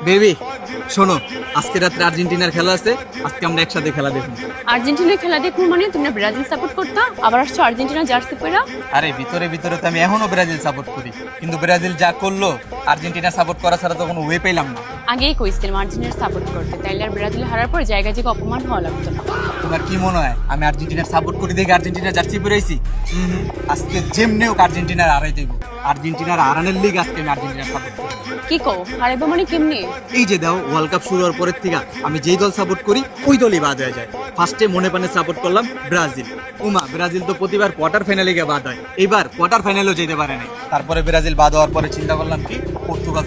Baby শোনো, আজকে রাত্রে আর্জেন্টিনার খেলা আছে, আজকে আমরা একসাথে খেলা দেখব। আর্জেন্টিনার খেলা দেখবো মানে তোমরা ব্রাজিল সাপোর্ট করতা, আবার আসছো আর্জেন্টিনা জার্সি পরা। আরে ভিতরে ভিতরে তো আমি এখনো ব্রাজিল সাপোর্ট করি, কিন্তু ব্রাজিল যা করলো আর্জেন্টিনা সাপোর্ট করা ছাড়া তো কোনো ওয়ে পেলাম না। আগেই কইছিলাম আর্জেন্টিনার সাপোর্ট করতে, তাইলে আর ব্রাজিল হারার পর জায়গা জায়গা অপমান হওয়া লাগতো না। তোমার কি মনে হয় আমি আর্জেন্টিনার সাপোর্ট করি দেখে আর্জেন্টিনা জার্সি পরেছি? আজকে যেমনি হোক আর্জেন্টিনার হারাই দেবো, আর্জেন্টিনার হারানোর লিগ আজকে আমি আর্জেন্টিনার সাপোর্ট করি। কি কও হারাইবো মানে কেমনি? এই যে দাও, ওয়ার্ল্ড কাপ শুরু হওয়ার পরের থেকে আমি যেই দল সাপোর্ট করি ওই দলই বাদ হয়ে যায়। ফার্স্টে মনে প্রাণে সাপোর্ট করলাম ব্রাজিল, ব্রাজিল তো প্রতিবার কোয়ার্টার ফাইনালে গিয়ে বাদ হয়, এইবার কোয়ার্টার ফাইনালেও যেতে পারে নাই। তারপরে ব্রাজিল বাদ হওয়ার পরে চিন্তা করলাম কি পর্তুগাল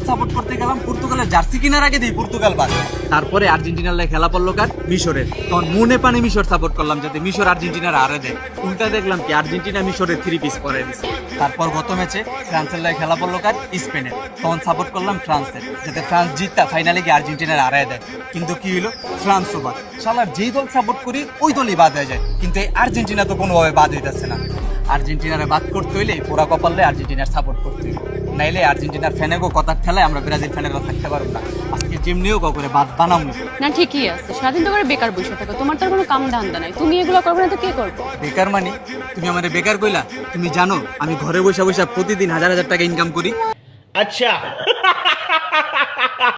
সাপোর্ট করতে গেলাম, পর্তুগালের জার্সি কেনার আগে দিই পর্তুগাল বাদ। তারপরে আর্জেন্টিনার লাই খেলা পড়লো কার, মিশরের, তখন মনে পানি মিশর সাপোর্ট করলাম যাতে মিশর আর্জেন্টিনার হারে দেয়। উল্টা দেখলাম কি আর্জেন্টিনা মিশরের 3 পিস করে দিছে। তারপর গত ম্যাচে ফ্রান্সের লাই খেলা পড়লো কার, স্পেনের, তখন সাপোর্ট করলাম ফ্রান্সের যাতে ফ্রান্স জিততা ফাইনালে গিয়ে আর্জেন্টিনার হারায় দেয়। কিন্তু কি হলো, ফ্রান্সও বাদ। শালার যেই দল সাপোর্ট করি ওই দলই বাদ হয়ে যায়, কিন্তু এই আর্জেন্টিনা তো কোনোভাবে বাদ হইতেছে না। আর্জেন্টিনারে বাদ করতে হইলে পোড়া কপালে আর্জেন্টিনার সাপোর্ট করতে হইবে, নাইলে আর্জেন্টিনার ফ্যানেগো কথার ঠেলায় আমরা ব্রাজিল ফ্যানেরা থাকতে পারবো না। আজকে যেমনিও করে বাদ বানাবো না ঠিকই আছে, স্বাধীন তো করে বেকার বসে থাকো, তোমার তো আর কোনো কাম ধান্দা নাই, তুমি এগুলো করবে না তো কে করবে? বেকার মানে তুমি আমার বেকার কইলা? তুমি জানো আমি ঘরে বসে বসে প্রতিদিন হাজার হাজার টাকা ইনকাম করি। अच्छा